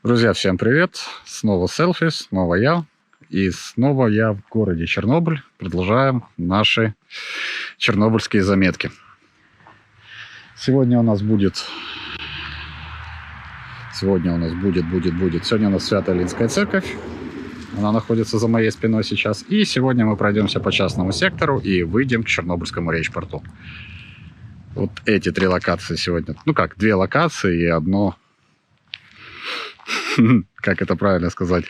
Друзья, всем привет! Снова селфи, снова я. И снова я в городе Чернобыль. Продолжаем наши чернобыльские заметки. Сегодня у нас будет... Сегодня у нас Свято-Илинская церковь. Она находится за моей спиной сейчас. И сегодня мы пройдемся по частному сектору и выйдем к Чернобыльскому речпорту. Вот эти три локации сегодня. Две локации и одно... Как это правильно сказать?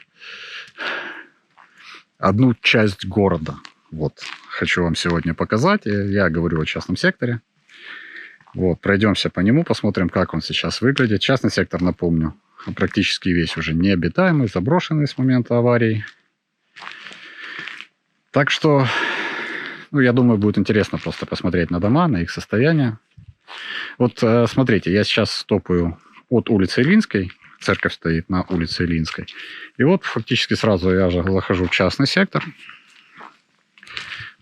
Одну часть города. Вот. Хочу вам сегодня показать. Я говорю о частном секторе. Вот. Пройдемся по нему, посмотрим, как он сейчас выглядит. Частный сектор, напомню, практически весь уже необитаемый, заброшенный с момента аварии. Так что, я думаю, будет интересно просто посмотреть на дома, на их состояние. Вот смотрите, я сейчас топаю от улицы Илинской. Церковь стоит на улице Илинской. И вот фактически сразу я же захожу в частный сектор.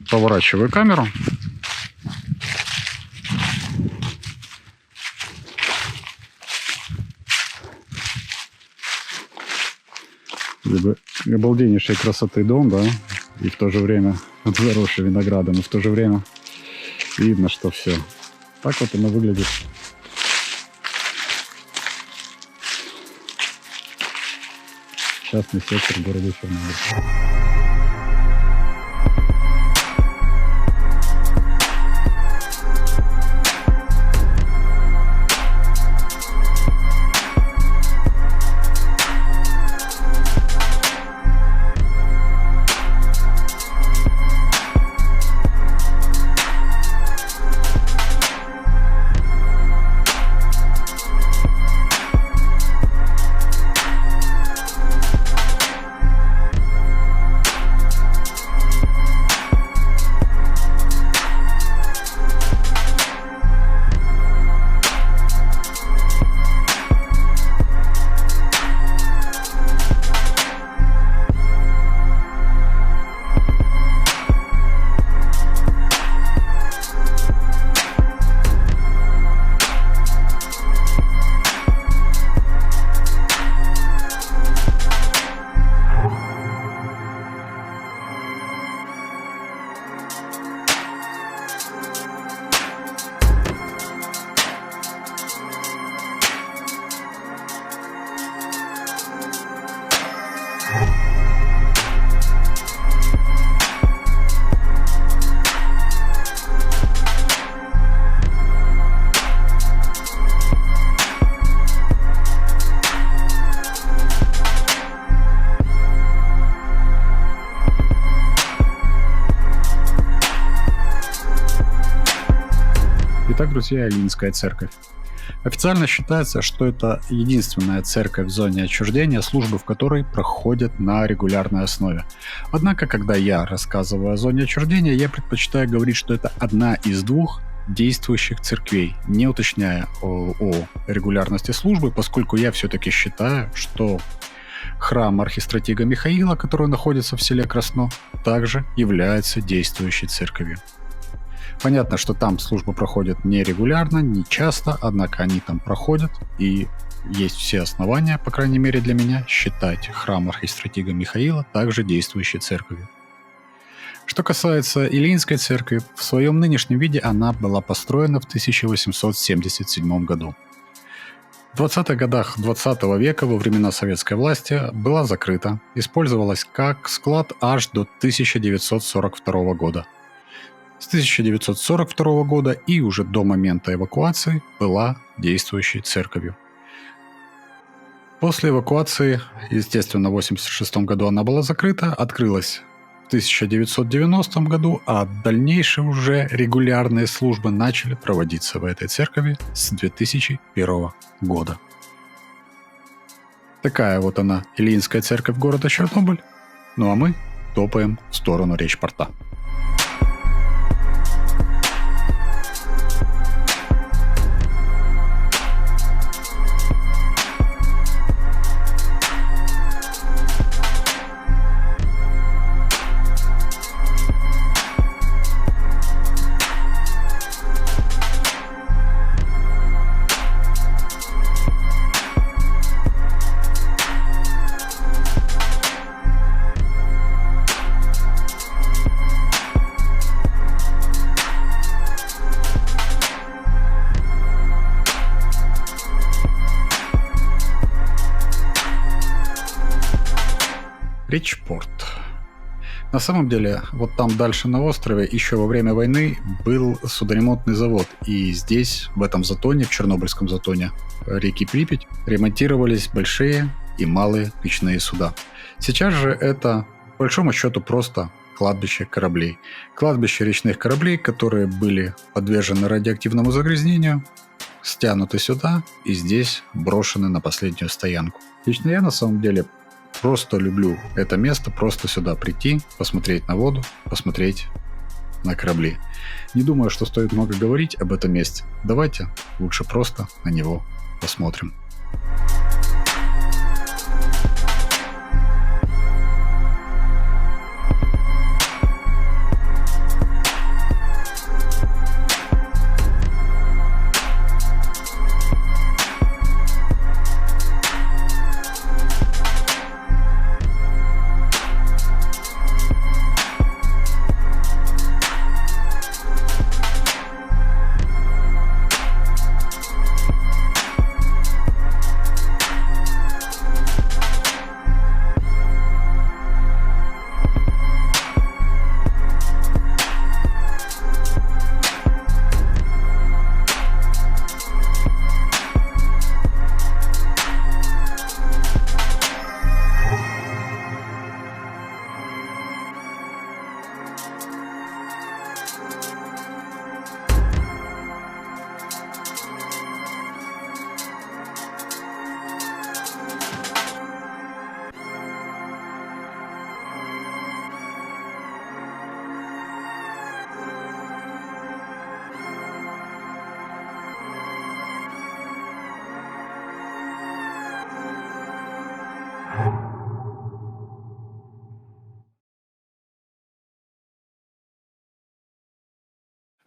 Поворачиваю камеру. Обалденнейшей красоты дом, да? И в то же время заросший виноградом. И в то же время видно, что все. Так вот оно выглядит. Частный сектор в городе Чернобыль. Итак, друзья, Илинская церковь. Официально считается, что это единственная церковь в зоне отчуждения, службы в которой проходят на регулярной основе. Однако, когда я рассказываю о зоне отчуждения, я предпочитаю говорить, что это одна из двух действующих церквей, не уточняя о регулярности службы, поскольку я все-таки считаю, что храм архистратига Михаила, который находится в селе Красно, также является действующей церковью. Понятно, что там служба проходит не регулярно, не часто, однако они там проходят, и есть все основания, по крайней мере для меня, считать храм архистратига Михаила также действующей церковью. Что касается Илинской церкви, в своем нынешнем виде она была построена в 1877 году. В 20-х годах 20 века, во времена советской власти, была закрыта, использовалась как склад аж до 1942 года. С 1942 года и уже до момента эвакуации была действующей церковью. После эвакуации, естественно, в 1986 году она была закрыта, открылась в 1990 году, а дальнейшие уже регулярные службы начали проводиться в этой церкви с 2001 года. Такая вот она, Илинская церковь города Чернобыль. Ну а мы топаем в сторону речпорта. Ричпорт. На самом деле, вот там дальше на острове еще во время войны был судоремонтный завод. И здесь, в этом затоне, в Чернобыльском затоне реки Припять, ремонтировались большие и малые печные суда. Сейчас же это, по большому счету, просто кладбище кораблей. Кладбище речных кораблей, которые были подвержены радиоактивному загрязнению, стянуты сюда и здесь брошены на последнюю стоянку. Лично я на самом деле просто люблю это место, просто сюда прийти, посмотреть на воду, посмотреть на корабли. Не думаю, что стоит много говорить об этом месте. Давайте лучше просто на него посмотрим.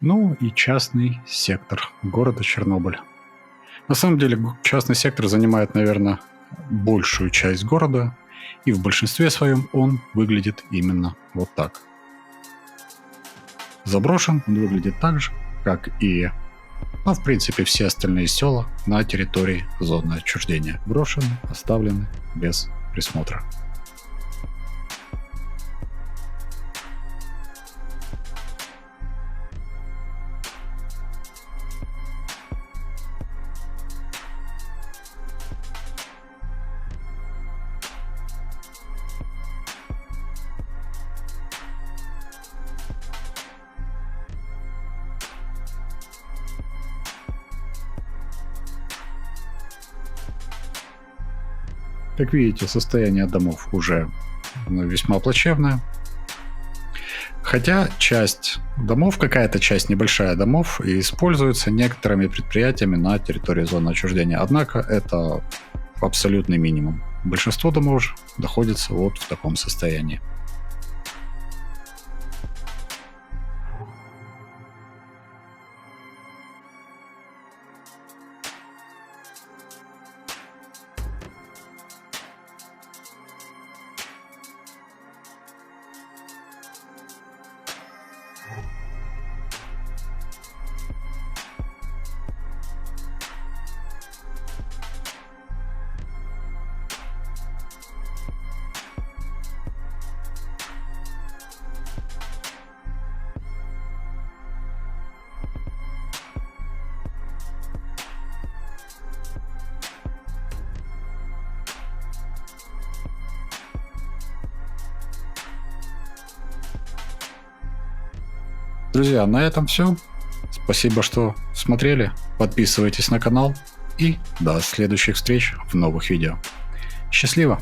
Ну и частный сектор города Чернобыль. На самом деле частный сектор занимает, наверное, большую часть города, и в большинстве своем он выглядит именно вот так. Заброшен он выглядит так же, как и, в принципе, все остальные села на территории зоны отчуждения. Брошены, оставлены без присмотра. Как видите, состояние домов уже весьма плачевное. Хотя часть домов, какая-то часть небольшая домов, используется некоторыми предприятиями на территории зоны отчуждения. Однако это абсолютный минимум. Большинство домов находится вот в таком состоянии. Друзья, на этом все. Спасибо, что смотрели. Подписывайтесь на канал и до следующих встреч в новых видео. Счастливо!